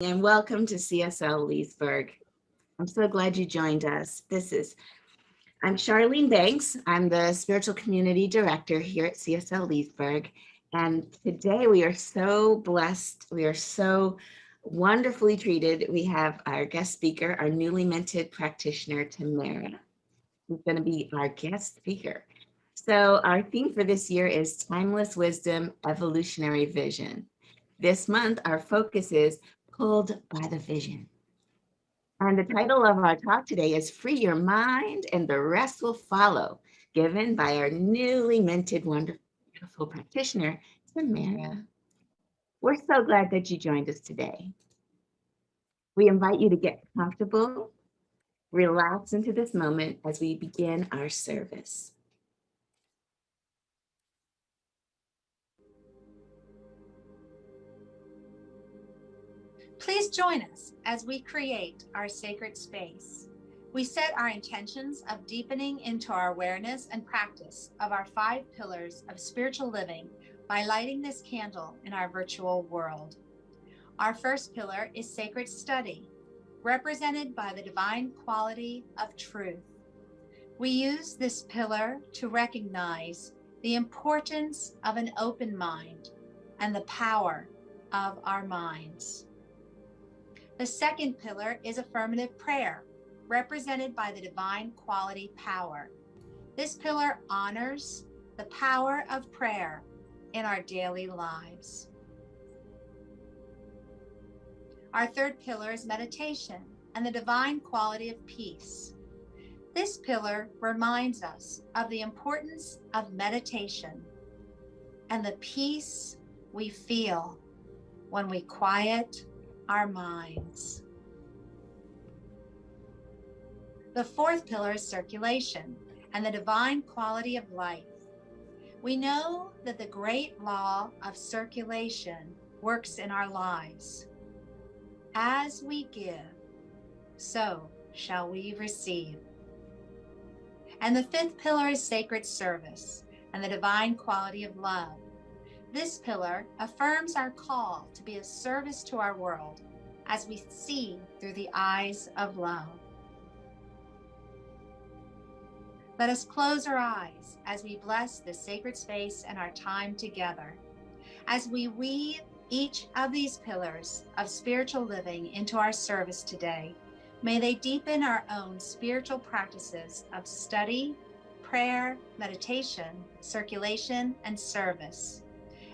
And welcome to CSL Leesburg. I'm so glad you joined us. I'm Charlene Banks. I'm the Spiritual Community Director here at CSL Leesburg. And today we are so blessed. We are so wonderfully treated. We have our guest speaker, our newly minted practitioner, Tamara, who's going to be our guest speaker. So our theme for this year is Timeless Wisdom, Evolutionary Vision. This month, our focus is Pulled by the Vision. And the title of our talk today is Free Your Mind and the Rest Will Follow, given by our newly minted, wonderful practitioner, Tamara. We're so glad that you joined us today. We invite you to get comfortable, relax into this moment as we begin our service. Please join us as we create our sacred space. We set our intentions of deepening into our awareness and practice of our 5 pillars of spiritual living by lighting this candle in our virtual world. Our first pillar is sacred study, represented by the divine quality of truth. We use this pillar to recognize the importance of an open mind and the power of our minds. The second pillar is affirmative prayer, represented by the divine quality power. This pillar honors the power of prayer in our daily lives. Our third pillar is meditation and the divine quality of peace. This pillar reminds us of the importance of meditation and the peace we feel when we quiet our minds. The fourth pillar is circulation and the divine quality of life. We know that the great law of circulation works in our lives. As we give, so shall we receive. And the fifth pillar is sacred service and the divine quality of love. This pillar affirms our call to be a service to our world as we see through the eyes of love. Let us close our eyes as we bless this sacred space and our time together. As we weave each of these pillars of spiritual living into our service today, may they deepen our own spiritual practices of study, prayer, meditation, circulation, and service,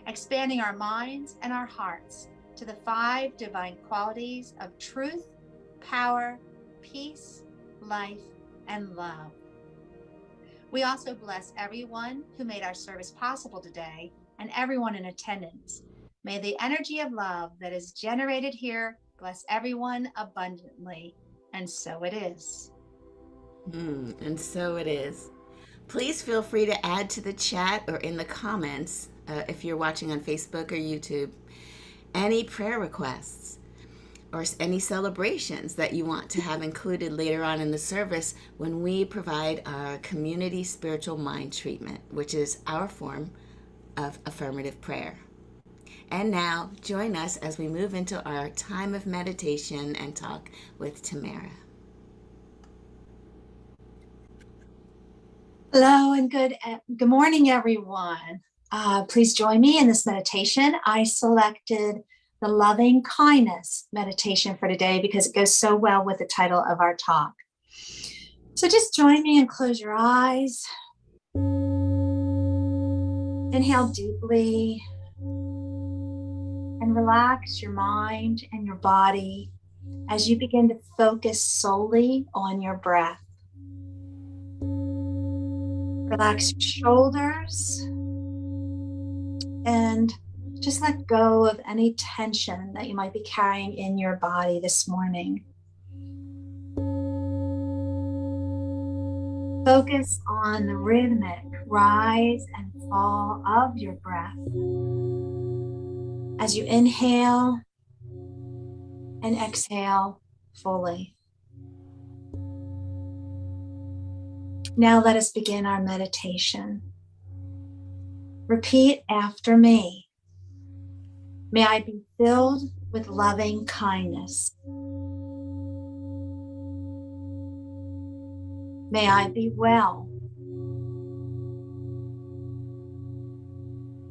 expanding our minds and our hearts to the 5 divine qualities of truth, power, peace, life, and love. We also bless everyone who made our service possible today and everyone in attendance. May the energy of love that is generated here bless everyone abundantly. And so it is. And so it is. Please feel free to add to the chat or in the comments, if you're watching on Facebook or YouTube, any prayer requests or any celebrations that you want to have included later on in the service when we provide our community spiritual mind treatment, which is our form of affirmative prayer. And now, join us as we move into our time of meditation and talk with Tamara. Hello and good morning, everyone. Please join me in this meditation. I selected the loving kindness meditation for today because it goes so well with the title of our talk. So just join me and close your eyes. Inhale deeply and relax your mind and your body as you begin to focus solely on your breath. Relax your shoulders and just let go of any tension that you might be carrying in your body this morning. Focus on the rhythmic rise and fall of your breath as you inhale and exhale fully. Now let us begin our meditation. Repeat after me. May I be filled with loving kindness. May I be well.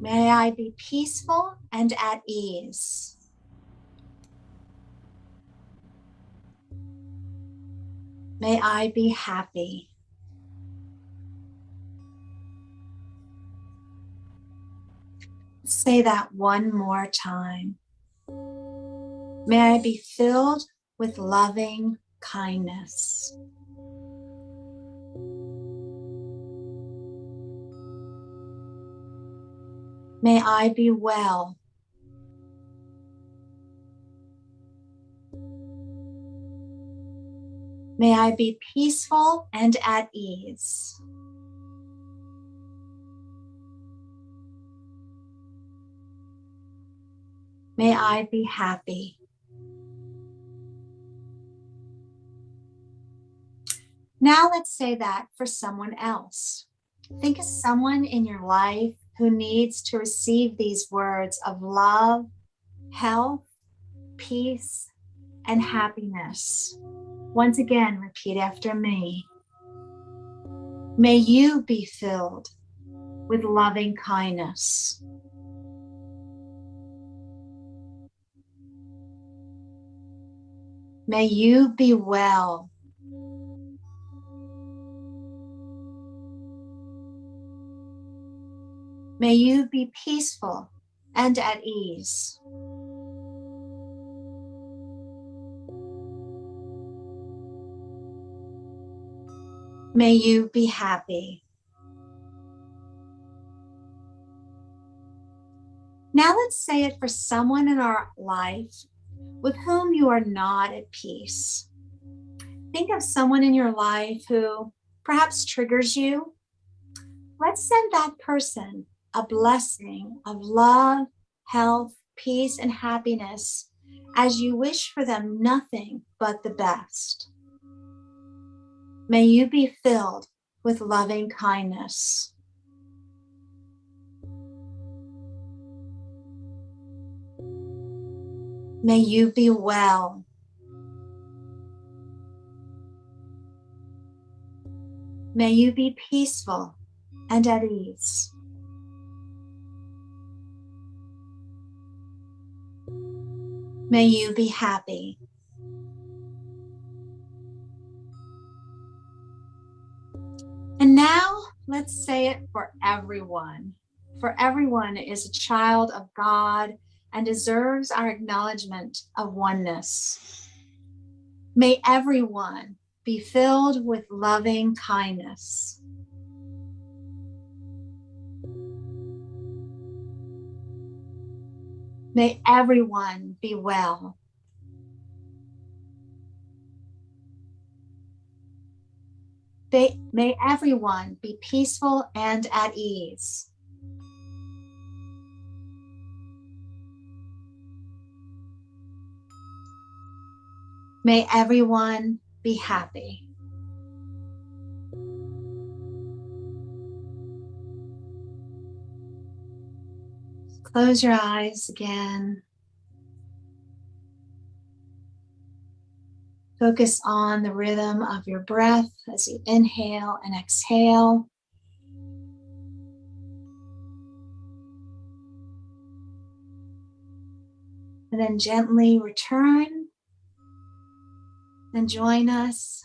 May I be peaceful and at ease. May I be happy. Say that one more time. May I be filled with loving kindness. May I be well. May I be peaceful and at ease. May I be happy. Now let's say that for someone else. Think of someone in your life who needs to receive these words of love, health, peace, and happiness. Once again, repeat after me. May you be filled with loving kindness. May you be well. May you be peaceful and at ease. May you be happy. Now let's say it for someone in our life with whom you are not at peace. Think of someone in your life who perhaps triggers you. Let's send that person a blessing of love, health, peace, and happiness as you wish for them nothing but the best. May you be filled with loving kindness. May you be well. May you be peaceful and at ease. May you be happy. And now let's say it for everyone. For everyone is a child of God and deserves our acknowledgement of oneness. May everyone be filled with loving kindness. May everyone be well. May everyone be peaceful and at ease. May everyone be happy. Close your eyes again. Focus on the rhythm of your breath as you inhale and exhale. And then gently return and join us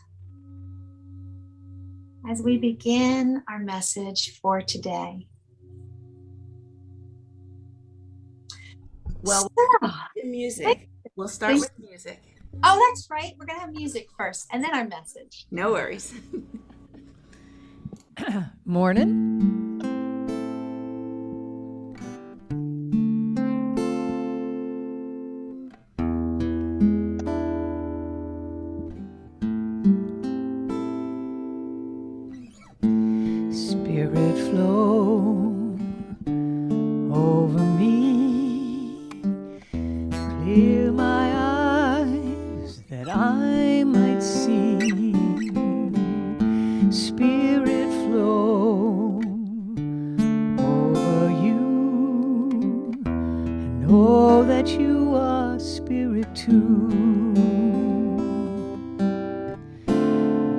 as we begin our message for today. Well, music. We'll start with music. Oh, that's right. We're going to have music first and then our message. No worries. Morning. Spirit flow over me, clear my eyes that I might see. Spirit flow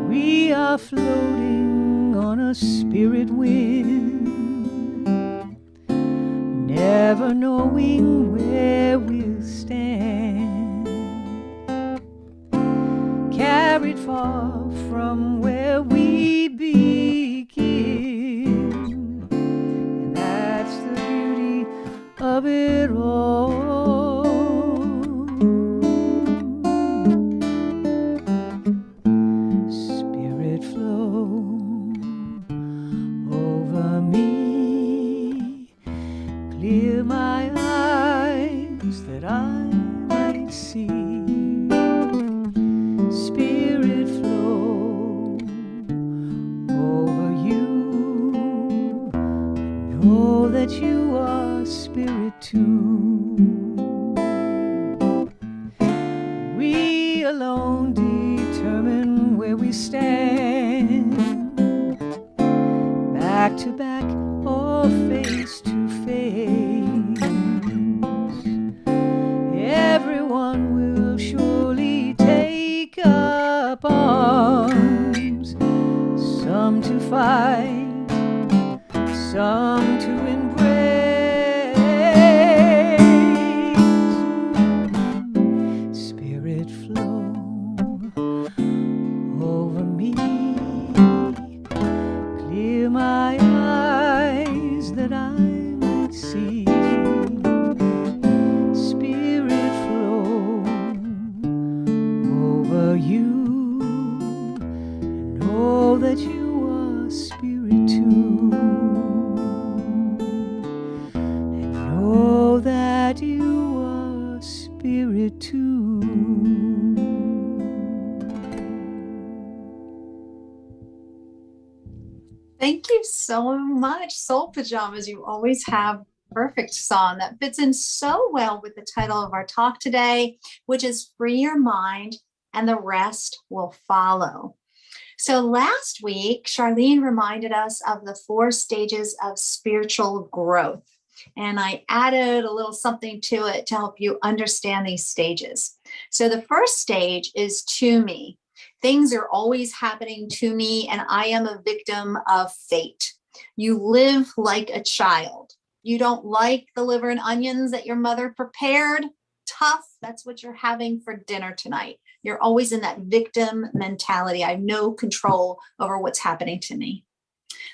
We are floating on a spirit wind, never knowing where we'll stand, carried far from where we begin. And that's the beauty of it all. Spirit flow over me, clear my eyes that I might see. Spirit flow over you, know that you are spirit too. We alone determine where we stand, back to back or face to face. Everyone will surely take up arms, some to fight, some to embrace. Spirit flow over me, clear my eyes that I might see. Spirit flow over you, know that you are spirit too, and know that you are spirit too. Thank you so much, Soul Pajamas. You always have perfect song that fits in so well with the title of our talk today, which is Free Your Mind and the Rest Will Follow. So last week, Charlene reminded us of the 4 stages of spiritual growth. And I added a little something to it to help you understand these stages. So the first stage is to me. Things are always happening to me, and I am a victim of fate. You live like a child. You don't like the liver and onions that your mother prepared? Tough. That's what you're having for dinner tonight. You're always in that victim mentality. I have no control over what's happening to me.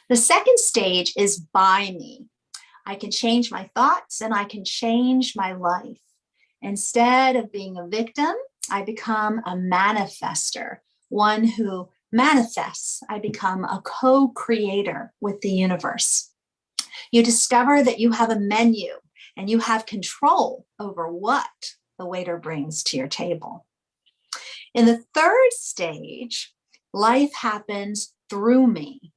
The second stage is by me. I can change my thoughts and I can change my life. Instead of being a victim, I become a manifester, one who manifests. I become a co-creator with the universe. You discover that you have a menu and you have control over what the waiter brings to your table. In the third stage, life happens through me.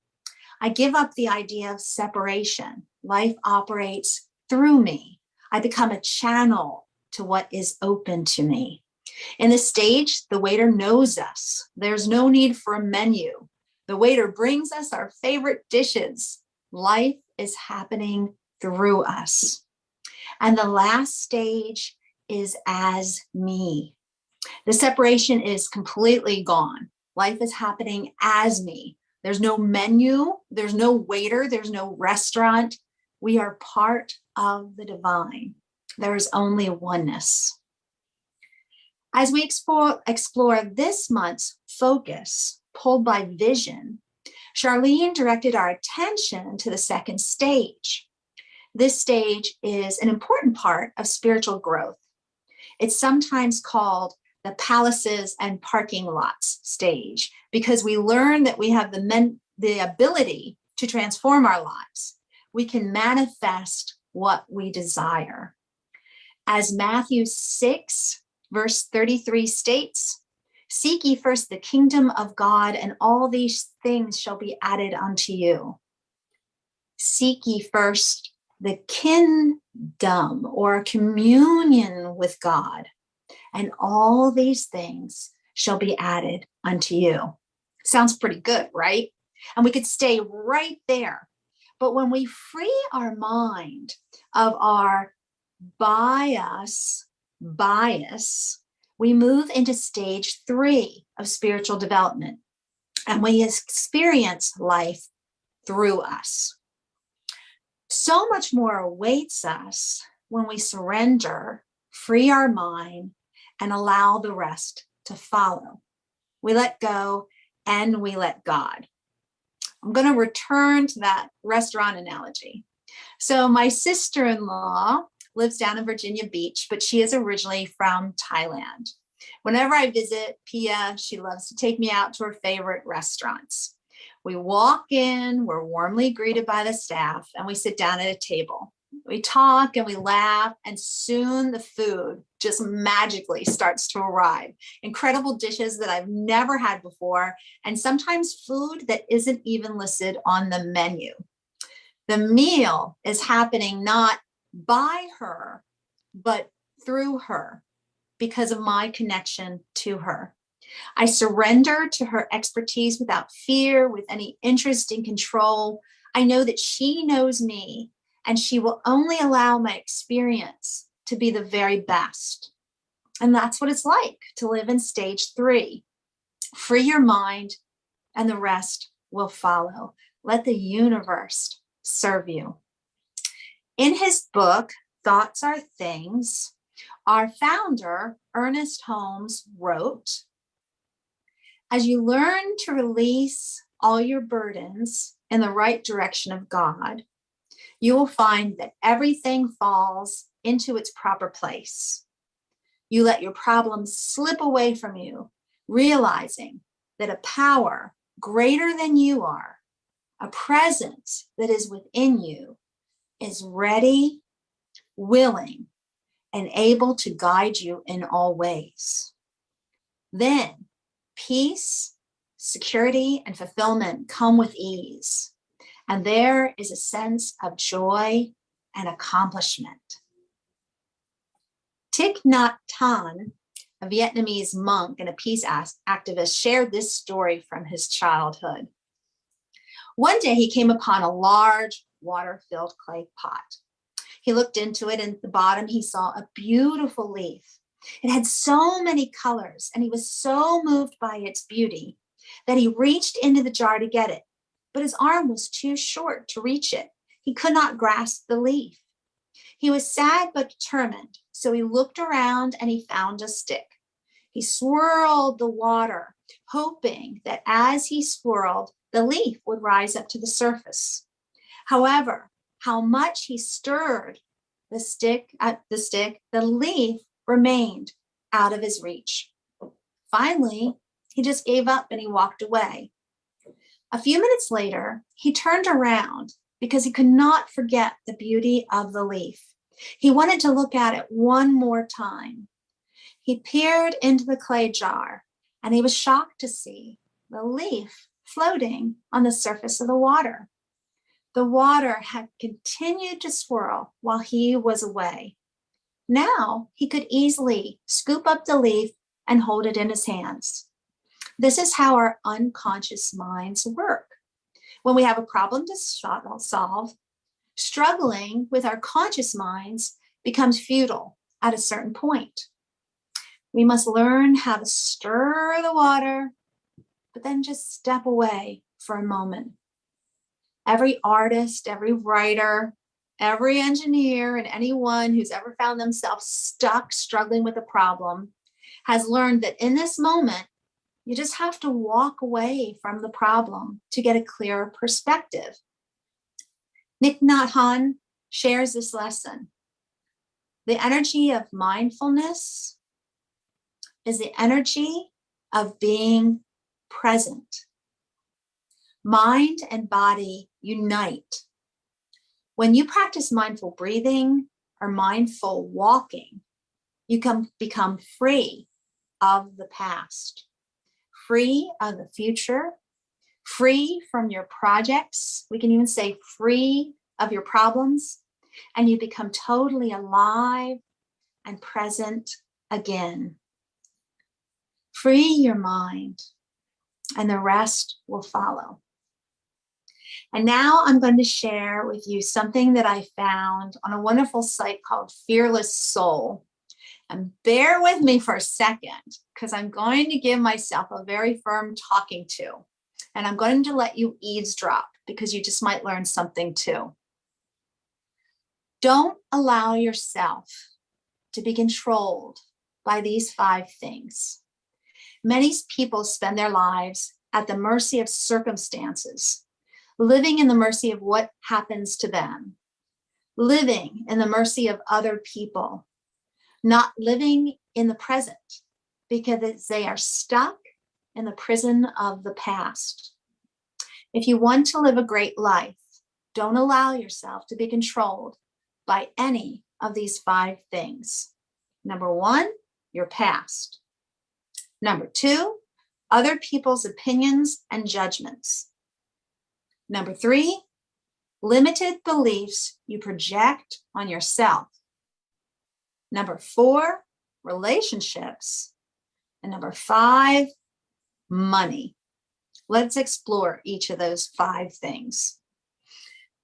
I give up the idea of separation. Life operates through me. I become a channel to what is open to me. In this stage, the waiter knows us. There's no need for a menu. The waiter brings us our favorite dishes. Life is happening through us. And the last stage is as me. The separation is completely gone. Life is happening as me. There's no menu, there's no waiter, there's no restaurant. We are part of the divine. There is only oneness. As we explore this month's focus, pulled by vision, Charlene directed our attention to the second stage. This stage is an important part of spiritual growth. It's sometimes called the palaces and parking lots stage because we learn that we have the ability to transform our lives. We can manifest what we desire. As Matthew 6, verse 33 states, "Seek ye first the kingdom of God, and all these things shall be added unto you." Seek ye first the kingdom or communion with God, and all these things shall be added unto you. Sounds pretty good, right? And we could stay right there. But when we free our mind of our bias, we move into stage 3 of spiritual development, and we experience life through us. So much more awaits us when we surrender, free our mind, and allow the rest to follow. We let go and we let God. I'm going to return to that restaurant analogy. So my sister-in-law lives down in Virginia Beach, but she is originally from Thailand. Whenever I visit Pia, she loves to take me out to her favorite restaurants. We walk in, we're warmly greeted by the staff, and we sit down at a table. We talk and we laugh, and soon the food just magically starts to arrive. Incredible dishes that I've never had before, and sometimes food that isn't even listed on the menu. The meal is happening not by her, but through her because of my connection to her. I surrender to her expertise without fear, with any interest in control. I know that she knows me, and she will only allow my experience to be the very best. And that's what it's like to live in stage 3. Free your mind, and the rest will follow. Let the universe serve you. In his book, Thoughts Are Things, our founder, Ernest Holmes, wrote, as you learn to release all your burdens in the right direction of God, you will find that everything falls into its proper place. You let your problems slip away from you, realizing that a power greater than you are, a presence that is within you, is ready, willing, and able to guide you in all ways. Then peace, security, and fulfillment come with ease, and there is a sense of joy and accomplishment. Thich Nhat Hanh, a Vietnamese monk and a peace activist, shared this story from his childhood. One day he came upon a large water-filled clay pot. He looked into it, and at the bottom he saw a beautiful leaf. It had so many colors, and he was so moved by its beauty that he reached into the jar to get it, but his arm was too short to reach it. He could not grasp the leaf. He was sad but determined, so he looked around and he found a stick. He swirled the water, hoping that as he swirled, the leaf would rise up to the surface. However, how much he stirred the stick, the leaf remained out of his reach. Finally, he just gave up and he walked away. A few minutes later, he turned around because he could not forget the beauty of the leaf. He wanted to look at it one more time. He peered into the clay jar, and he was shocked to see the leaf floating on the surface of the water. The water had continued to swirl while he was away. Now he could easily scoop up the leaf and hold it in his hands. This is how our unconscious minds work. When we have a problem to solve, struggling with our conscious minds becomes futile at a certain point. We must learn how to stir the water, but then just step away for a moment. Every artist, every writer, every engineer, and anyone who's ever found themselves stuck struggling with a problem has learned that in this moment, you just have to walk away from the problem to get a clearer perspective. Thich Nhat Hanh shares this lesson. The energy of mindfulness is the energy of being present. Mind and body unite. When you practice mindful breathing or mindful walking, you can become free of the past, free of the future, free from your projects. We can even say free of your problems, and you become totally alive and present again. Free your mind, and the rest will follow. And now I'm going to share with you something that I found on a wonderful site called Fearless Soul. And bear with me for a second, because I'm going to give myself a very firm talking to. And I'm going to let you eavesdrop, because you just might learn something too. Don't allow yourself to be controlled by these 5 things. Many people spend their lives at the mercy of circumstances, living in the mercy of what happens to them, living in the mercy of other people, not living in the present because they are stuck in the prison of the past. If you want to live a great life, don't allow yourself to be controlled by any of these 5 things. Number 1, your past. Number 2, other people's opinions and judgments. Number 3, limited beliefs you project on yourself. Number 4, relationships. And number 5, money. Let's explore each of those 5 things.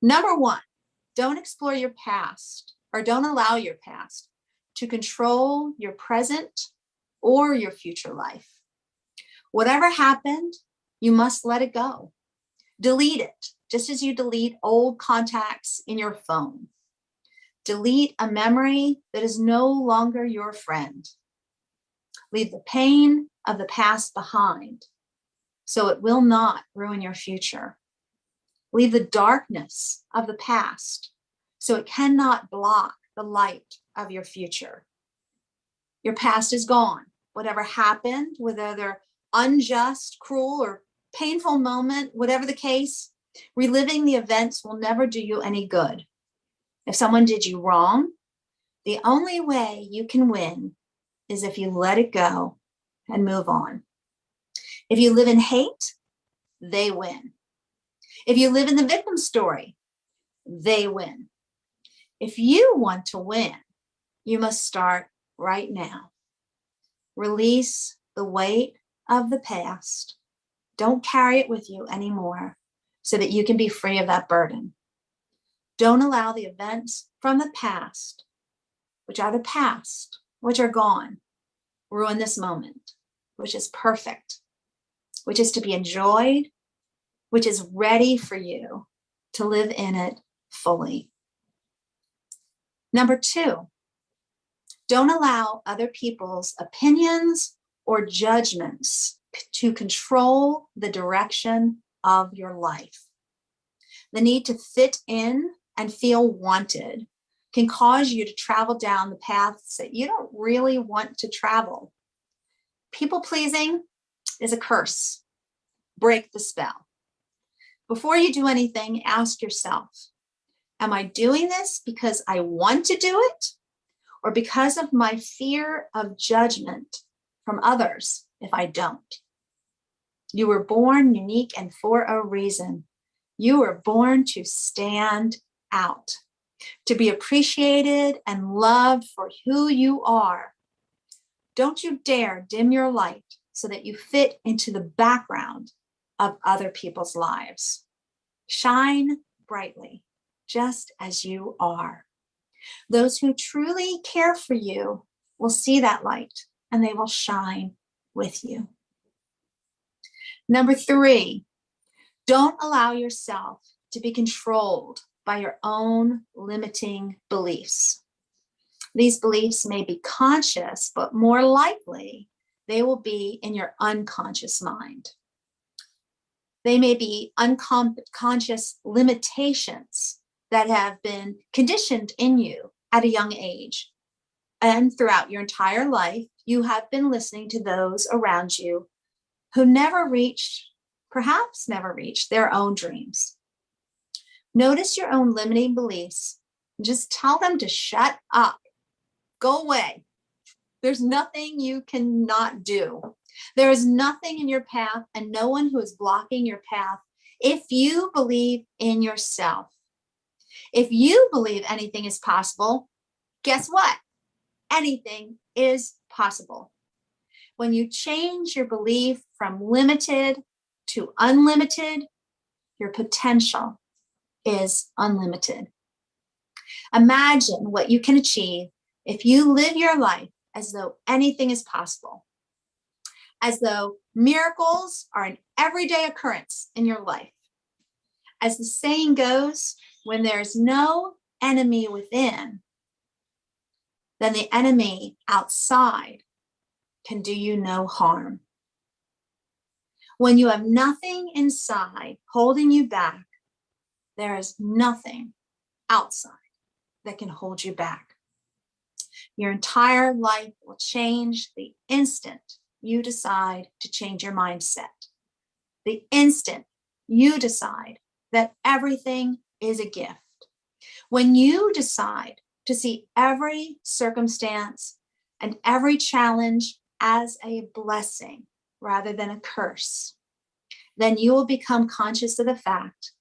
Number 1, don't explore your past, or don't allow your past to control your present or your future life. Whatever happened, you must let it go. Delete it, just as you delete old contacts in your phone. Delete a memory that is no longer your friend. Leave the pain of the past behind, so it will not ruin your future. Leave the darkness of the past, so it cannot block the light of your future. Your past is gone. Whatever happened, whether unjust, cruel, or painful moment, whatever the case, reliving the events will never do you any good. If someone did you wrong, the only way you can win is if you let it go and move on. If you live in hate, they win. If you live in the victim story, they win. If you want to win, you must start right now. Release the weight of the past. Don't carry it with you anymore, so that you can be free of that burden. Don't allow the events from the past, which are the past, which are gone, ruin this moment, which is perfect, which is to be enjoyed, which is ready for you to live in it fully. Number 2, don't allow other people's opinions or judgments to control the direction of your life. The need to fit in and feel wanted can cause you to travel down the paths that you don't really want to travel. People pleasing is a curse. Break the spell. Before you do anything, ask yourself, am I doing this because I want to do it, or because of my fear of judgment from others if I don't? You were born unique and for a reason. You were born to stand out, to be appreciated and loved for who you are. Don't you dare dim your light so that you fit into the background of other people's lives. Shine brightly, just as you are. Those who truly care for you will see that light, and they will shine with you. Number 3, don't allow yourself to be controlled by your own limiting beliefs. These beliefs may be conscious, but more likely they will be in your unconscious mind. They may be unconscious limitations that have been conditioned in you at a young age. And throughout your entire life, you have been listening to those around you who perhaps never reached their own dreams. Notice your own limiting beliefs and just tell them to shut up. Go away. There's nothing you cannot do. There is nothing in your path and no one who is blocking your path if you believe in yourself. If you believe anything is possible, guess what? Anything is possible. When you change your belief from limited to unlimited, your potential is unlimited. Imagine what you can achieve if you live your life as though anything is possible, as though miracles are an everyday occurrence in your life. As the saying goes, when there's no enemy within, then the enemy outside can do you no harm. When you have nothing inside holding you back, there is nothing outside that can hold you back. Your entire life will change the instant you decide to change your mindset. The instant you decide that everything is a gift. When you decide to see every circumstance and every challenge as a blessing rather than a curse, then you will become conscious of the fact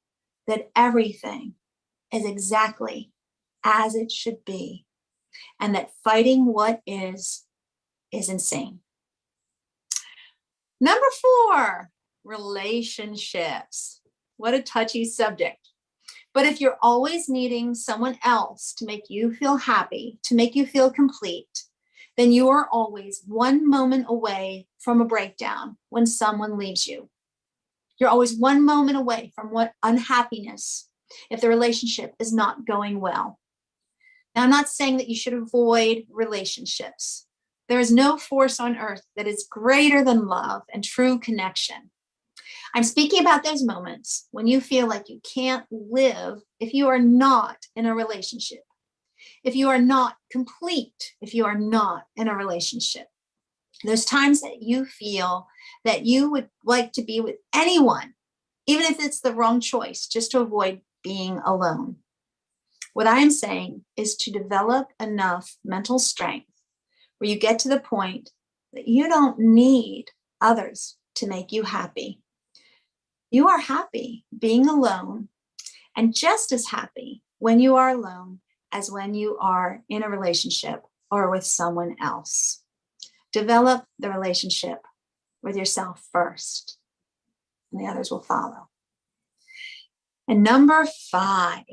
that everything is exactly as it should be, and that fighting what is insane. Number 4, relationships. What a touchy subject. But if you're always needing someone else to make you feel happy, to make you feel complete, then you are always one moment away from a breakdown when someone leaves you. You're always one moment away from what unhappiness if the relationship is not going well. Now, I'm not saying that you should avoid relationships. There is no force on earth that is greater than love and true connection. I'm speaking about those moments when you feel like you can't live if you are not in a relationship, if you are not complete, if you are not in a relationship. Those times that you feel that you would like to be with anyone, even if it's the wrong choice, just to avoid being alone. What I am saying is to develop enough mental strength where you get to the point that you don't need others to make you happy. You are happy being alone, and just as happy when you are alone as when you are in a relationship or with someone else. Develop the relationship with yourself first, and the others will follow. And number 5,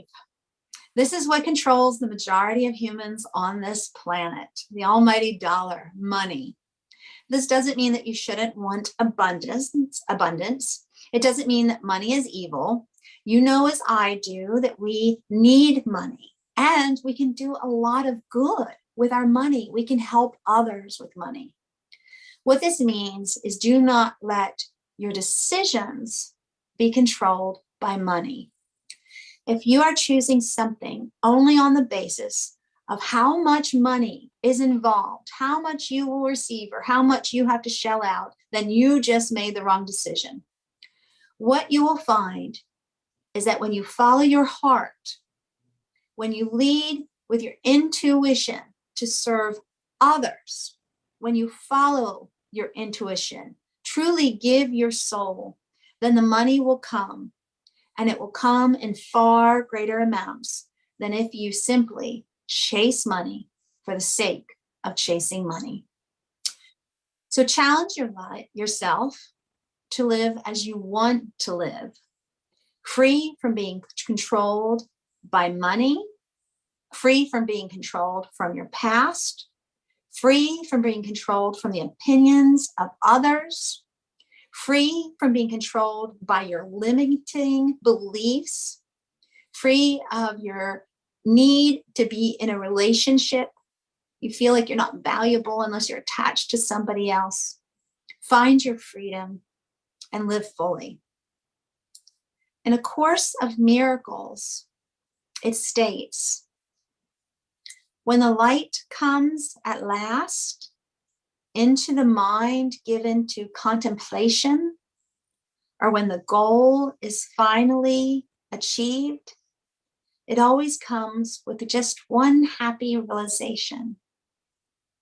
this is what controls the majority of humans on this planet, the almighty dollar, money. This doesn't mean that you shouldn't want abundance. It doesn't mean that money is evil. You know, as I do, that we need money, and we can do a lot of good with our money. We can help others with money. What this means is do not let your decisions be controlled by money. If you are choosing something only on the basis of how much money is involved, how much you will receive, or how much you have to shell out, then you just made the wrong decision. What you will find is that when you follow your heart, when you lead with your intuition to serve others, when you follow your intuition, truly give your soul, then the money will come, and it will come in far greater amounts than if you simply chase money for the sake of chasing money. So challenge yourself to live as you want to live, free from being controlled by money, free from being controlled from your past, free from being controlled from the opinions of others, free from being controlled by your limiting beliefs, free of your need to be in a relationship. You feel like you're not valuable unless you're attached to somebody else. Find your freedom and live fully. In A Course of Miracles, it states, when the light comes at last into the mind given to contemplation, or when the goal is finally achieved, it always comes with just one happy realization.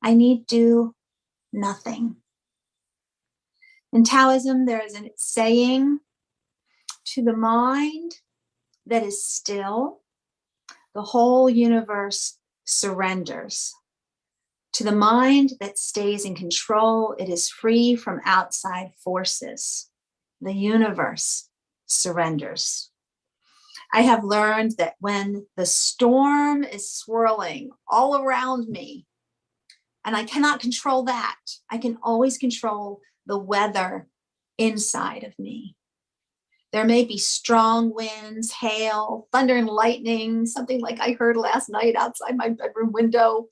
I need do nothing. In Taoism, there is a saying, to the mind that is still, the whole universe surrenders. To the mind that stays in control, it is free from outside forces. The universe surrenders. I have learned that when the storm is swirling all around me, And I cannot control that. I can always control the weather inside of me. There may be strong winds, hail, thunder and lightning, something like I heard last night outside my bedroom window.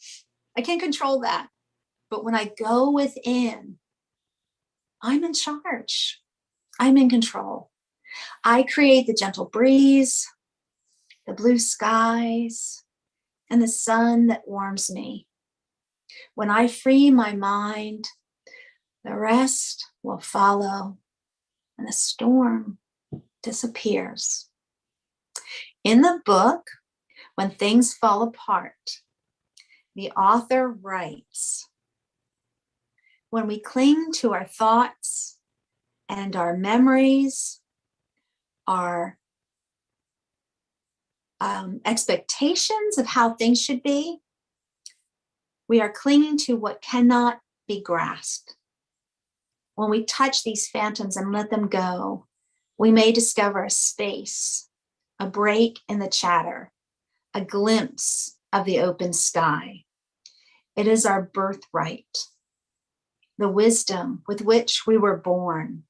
I can't control that. But when I go within, I'm in charge. I'm in control. I create the gentle breeze, the blue skies, and the sun that warms me. When I free my mind, the rest will follow, and the storm disappears. In the book, When Things Fall Apart, the author writes, when we cling to our thoughts and our memories, our expectations of how things should be, we are clinging to what cannot be grasped. When we touch these phantoms and let them go, we may discover a space, a break in the chatter, a glimpse of the open sky. It is our birthright, the wisdom with which we were born.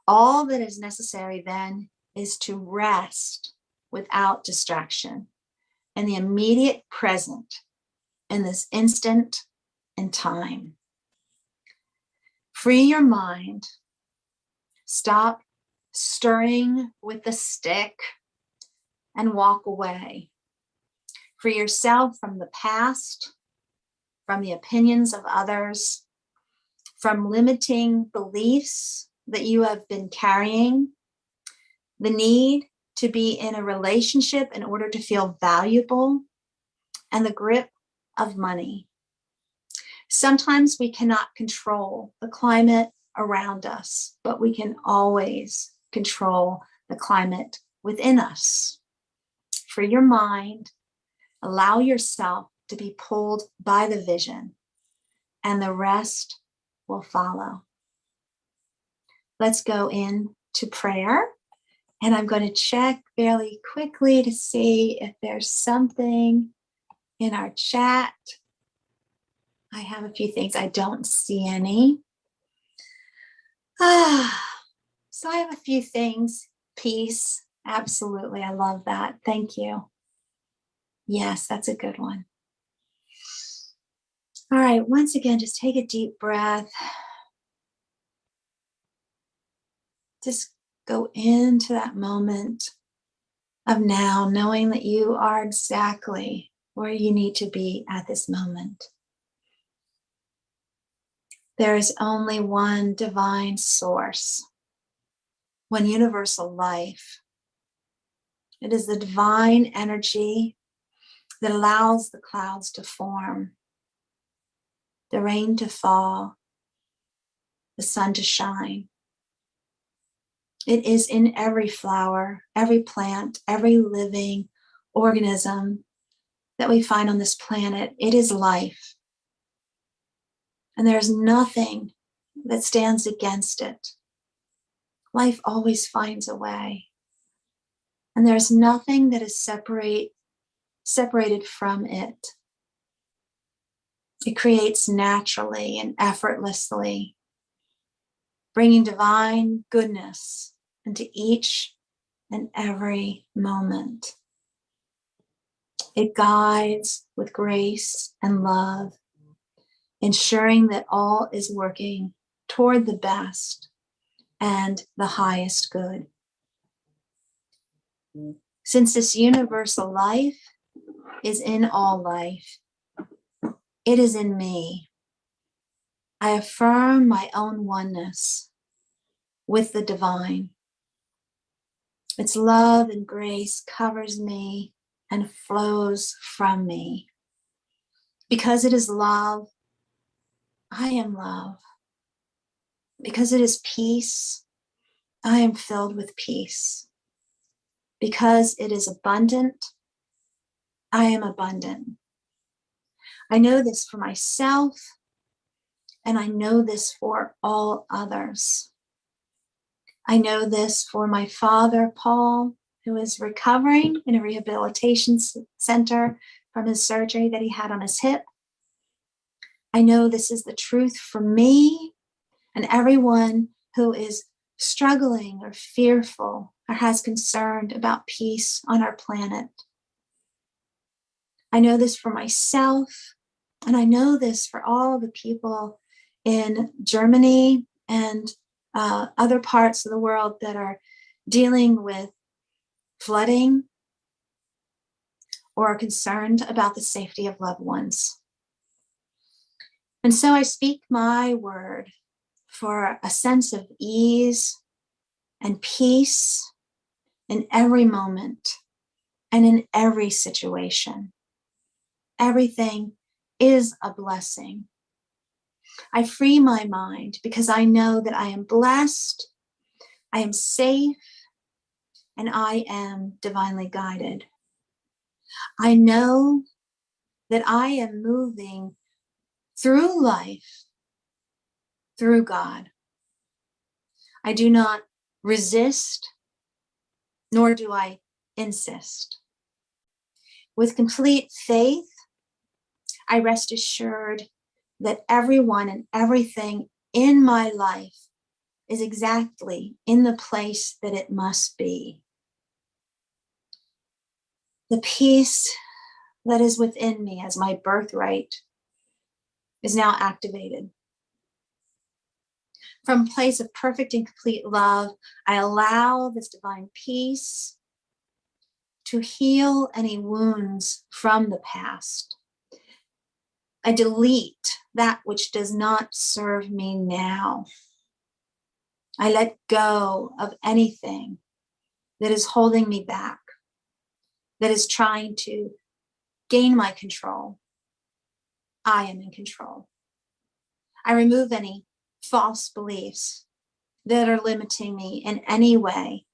All that is necessary then is to rest without distraction in the immediate present, in this instant in time. Free your mind. Stop stirring with the stick and walk away. Free yourself from the past, from the opinions of others, from limiting beliefs that you have been carrying, the need to be in a relationship in order to feel valuable, and the grip of money. Sometimes we cannot control the climate around us, but we can always control the climate within us. Free your mind, allow yourself to be pulled by the vision, and the rest will follow. Let's go into prayer. And I'm going to check fairly quickly to see if there's something in our chat. I have a few things. I don't see any. So I have a few things. Peace. Absolutely. I love that. Thank you. Yes, that's a good one. All right. Once again, just take a deep breath. Just go into that moment of now, knowing that you are exactly where you need to be at this moment. There is only one divine source, one universal life. It is the divine energy that allows the clouds to form, the rain to fall, the sun to shine. It is in every flower, every plant, every living organism that we find on this planet. It is life. And there's nothing that stands against it. Life always finds a way. And there's nothing that is separated from it. It creates naturally and effortlessly, bringing divine goodness into each and every moment. It guides with grace and love, ensuring that all is working toward the best and the highest good. Since this universal life is in all life, it is in me. I affirm my own oneness with the divine. Its love and grace covers me and flows from me. Because it is love, I am love. Because it is peace, I am filled with peace. Because it is abundant, I am abundant. I know this for myself, and I know this for all others. I know this for my father, Paul, who is recovering in a rehabilitation center from his surgery that he had on his hip. I know this is the truth for me and everyone who is struggling or fearful or has concern about peace on our planet. I know this for myself, and I know this for all the people in Germany and other parts of the world that are dealing with flooding or are concerned about the safety of loved ones. And so I speak my word for a sense of ease and peace in every moment and in every situation. Everything is a blessing. I free my mind because I know that I am blessed, I am safe, and I am divinely guided. I know that I am moving through life, through God. I do not resist, nor do I insist. With complete faith, I rest assured that everyone and everything in my life is exactly in the place that it must be. The peace that is within me as my birthright is now activated. From a place of perfect and complete love, I allow this divine peace to heal any wounds from the past. I delete that which does not serve me now. I let go of anything that is holding me back, that is trying to gain my control. I am in control. I remove any false beliefs that are limiting me in any way.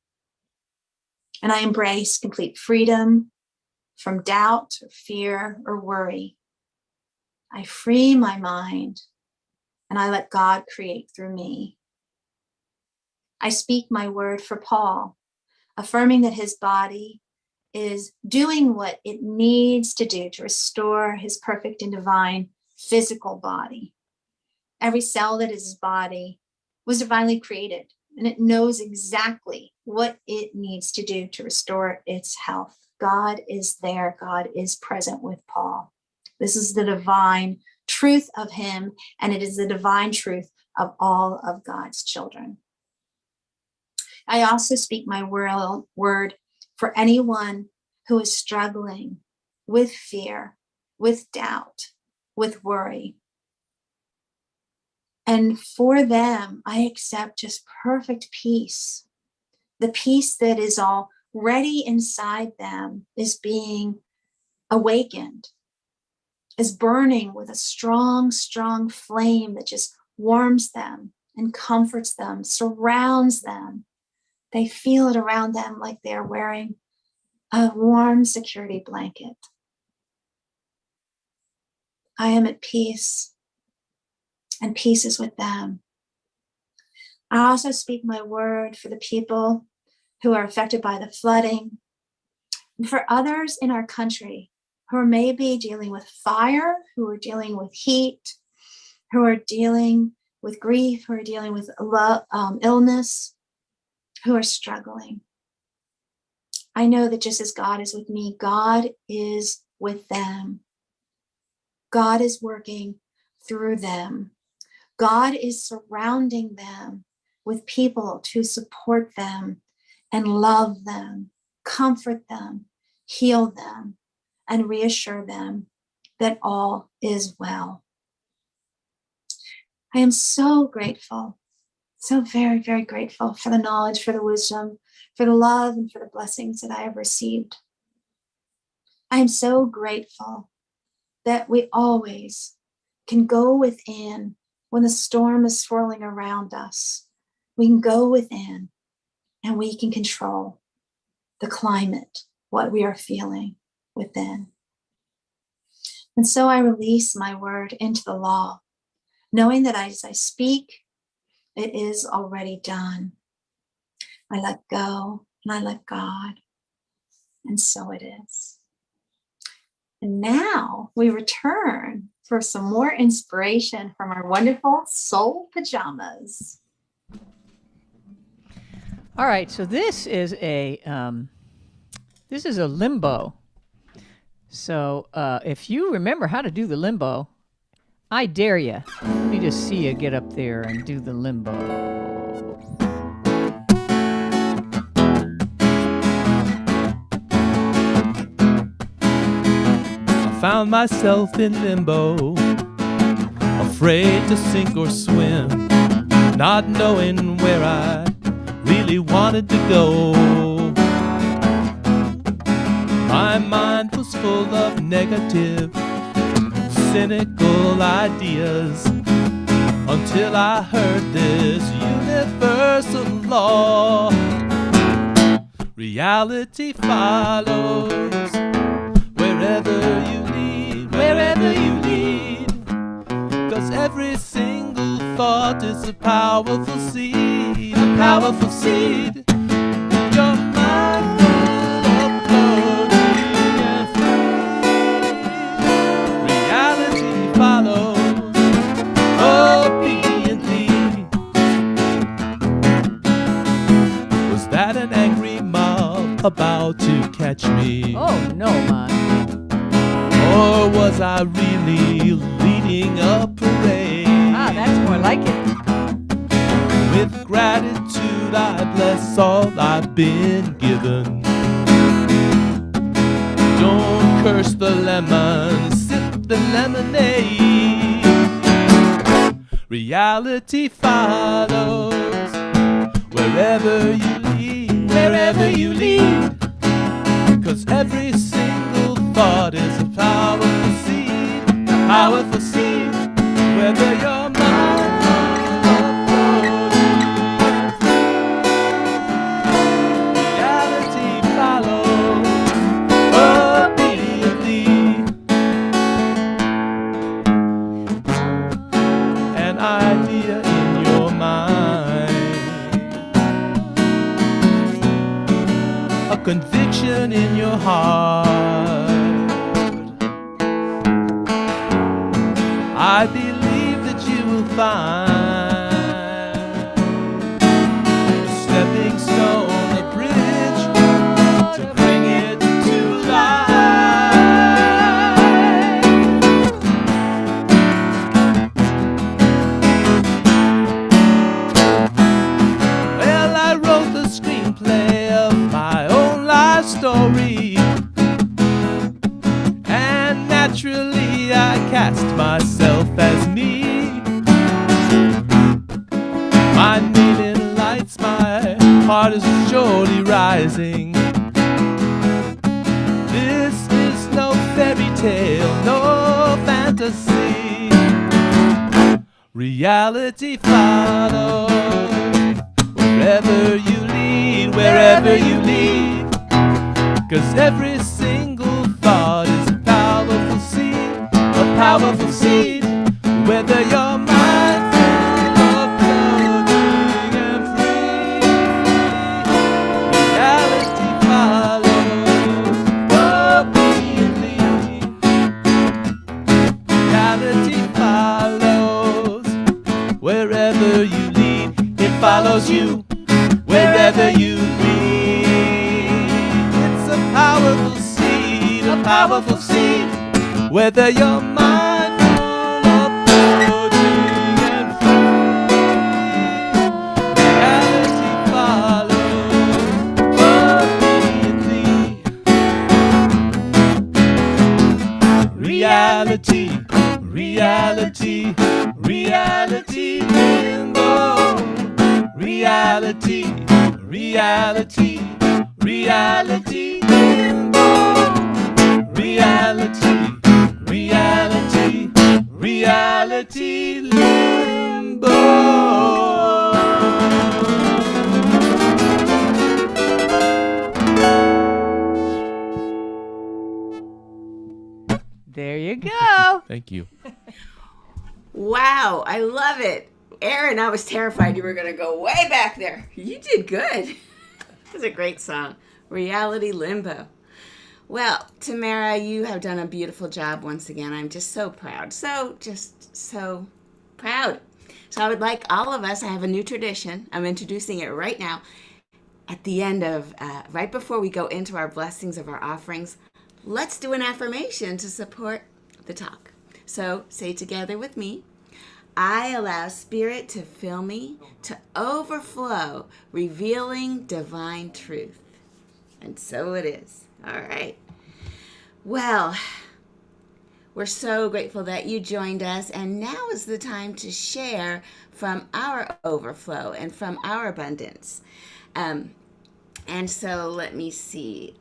And I embrace complete freedom from doubt, or fear, or worry. I free my mind and I let God create through me. I speak my word for Paul, affirming that his body is doing what it needs to do to restore his perfect and divine physical body. Every cell that is his body was divinely created, and it knows exactly what it needs to do to restore its health. God is there. God is present with Paul. This is the divine truth of him, and it is the divine truth of all of God's children. I also speak my word for anyone who is struggling with fear, with doubt, with worry. And for them, I accept just perfect peace. The peace that is already inside them is being awakened, is burning with a strong, strong flame that just warms them and comforts them, surrounds them. They feel it around them like they're wearing a warm security blanket. I am at peace, and peace is with them. I also speak my word for the people who are affected by the flooding, and for others in our country who are maybe dealing with fire, who are dealing with heat, who are dealing with grief, who are dealing with illness, who are struggling. I know that just as God is with me, God is with them. God is working through them. God is surrounding them with people to support them and love them, comfort them, heal them, and reassure them that all is well. I am so grateful, so very, very grateful for the knowledge, for the wisdom, for the love, and for the blessings that I have received. I am so grateful that we always can go within when the storm is swirling around us. We can go within and we can control the climate, what we are feeling within. And so I release my word into the law, knowing that as I speak, it is already done. I let go and I let God, and so it is. And now we return for some more inspiration from our wonderful soul pajamas. All right, so this is a limbo. So if you remember how to do the limbo, I dare you. Let me just see you get up there and do the limbo. I found myself in limbo, afraid to sink or swim, not knowing where I really wanted to go. My mind was full of negative, cynical ideas, until I heard this universal law. Reality follows wherever you lead, wherever you lead. 'Cause every single thought is a powerful seed, a powerful seed. Your mind full of floating and free. Reality follows obediently. Was that an angry mob about to catch me? Oh no, man. Or was I really leading a parade? Ah, that's more like it. With gratitude I bless all I've been given. Don't curse the lemon, sip the lemonade. Reality follows wherever you lead, wherever you lead. 'Cause every single thought is a powerful seed, a powerful seed. Whether you're mindful or floating, reality follows obediently. An idea in your mind, a conviction in your heart. I believe that you will find a stepping stone, a bridge to bring it to life. Well, I wrote the screenplay of my own life story, and naturally I cast myself as me. My needle lights, my heart is surely rising. This is no fairy tale, no fantasy. Reality follows wherever you lead, wherever you lead. 'Cause every single thought is a powerful seed, a powerful seed. Whether you're mindful or floating and free, reality follows obediently. Reality follows wherever you lead. It follows you wherever you lead. It's a powerful seed, a powerful seed. Whether you're mindful or floating and free, reality follows obediently. Reality, reality, reality limbo. Reality, reality, reality limbo. Reality, reality, reality limbo. There you go. Thank you. Wow, I love it. Aaron, I was terrified you were going to go way back there. You did good. It was a great song. Reality Limbo. Well, Tamara, you have done a beautiful job once again. I'm just so proud. So proud. So I would like all of us, I have a new tradition. I'm introducing it right now. At the end of, right before we go into our blessings of our offerings, let's do an affirmation to support the talk. So say together with me, I allow Spirit to fill me to overflow, revealing divine truth. And so it is. All right. Well, we're so grateful that you joined us. And now is the time to share from our overflow and from our abundance. And so let me see.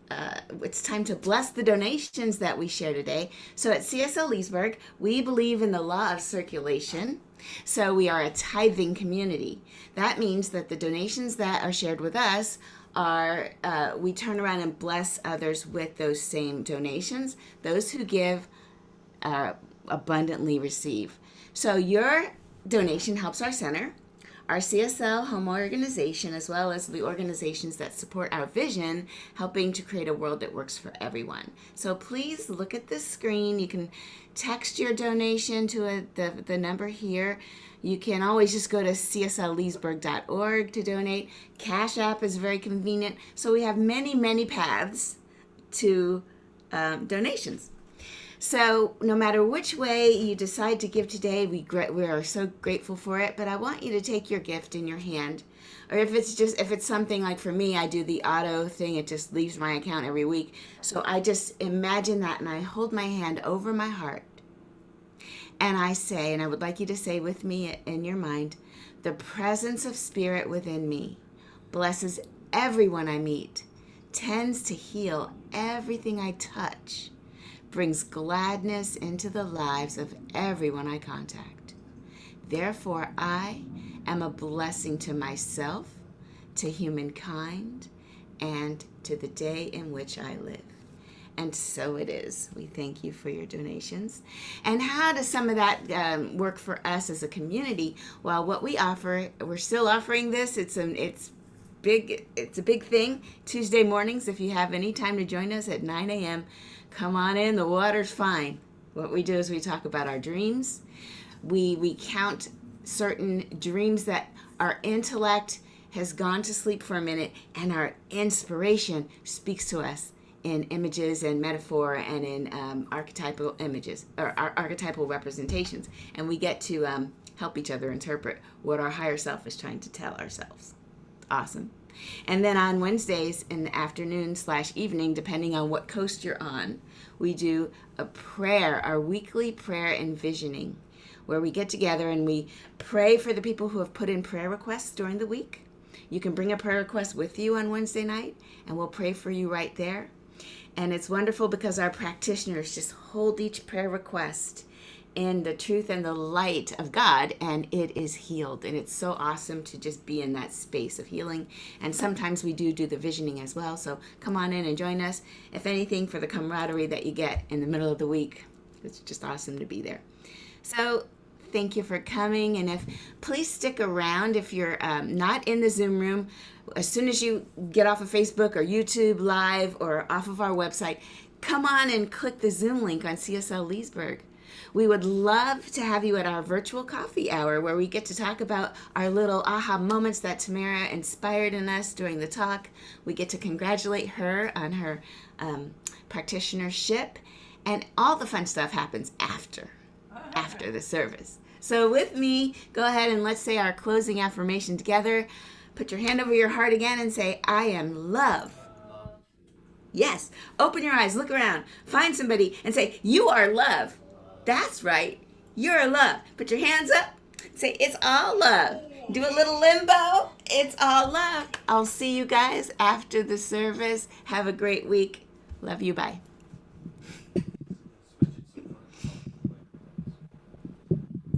It's time to bless the donations that we share today. So at CSL Leesburg, we believe in the law of circulation. So we are a tithing community. That means that the donations that are shared with us are, we turn around and bless others with those same donations. Those who give abundantly receive. So your donation helps our center, our CSL home organization, as well as the organizations that support our vision, helping to create a world that works for everyone. So please look at the screen. You can text your donation to the number here. You can always just go to cslleesburg.org to donate. Cash App is very convenient. So we have many, many paths to donations. So no matter which way you decide to give today, we are so grateful for it. But I want you to take your gift in your hand. Or if it's something like for me, I do the auto thing. It just leaves my account every week. So I just imagine that and I hold my hand over my heart. And I say, and I would like you to say with me in your mind, the presence of Spirit within me blesses everyone I meet, tends to heal everything I touch, brings gladness into the lives of everyone I contact. Therefore, I am a blessing to myself, to humankind, and to the day in which I live. And so it is. We thank you for your donations. And how does some of that work for us as a community? Well, what we offer, we're still offering this. It's a big thing. Tuesday mornings, if you have any time to join us at 9 a.m., come on in. The water's fine. What we do is we talk about our dreams. We count certain dreams that our intellect has gone to sleep for a minute, and our inspiration speaks to us in images and metaphor and in archetypal images or archetypal representations. And we get to help each other interpret what our higher self is trying to tell ourselves. Awesome. And then on Wednesdays in the afternoon/evening, depending on what coast you're on, we do a prayer, our weekly prayer envisioning, where we get together and we pray for the people who have put in prayer requests during the week. You can bring a prayer request with you on Wednesday night, and we'll pray for you right there. And it's wonderful because our practitioners just hold each prayer request in the truth and the light of God, and it is healed. And it's so awesome to just be in that space of healing. And sometimes we do the visioning as well. So come on in and join us. If anything, for the camaraderie that you get in the middle of the week, it's just awesome to be there. So thank you for coming. And please stick around if you're not in the Zoom room. As soon as you get off of Facebook or YouTube Live or off of our website, come on and click the Zoom link on CSL Leesburg. We would love to have you at our virtual coffee hour where we get to talk about our little aha moments that Tamara inspired in us during the talk. We get to congratulate her on her practitionership, and all the fun stuff happens after the service. So with me, go ahead and let's say our closing affirmation together. Put your hand over your heart again and say, I am love. Yes. Open your eyes, look around, find somebody and say, you are love. That's right. You're love. Put your hands up. Say, it's all love. Do a little limbo. It's all love. I'll see you guys after the service. Have a great week. Love you. Bye.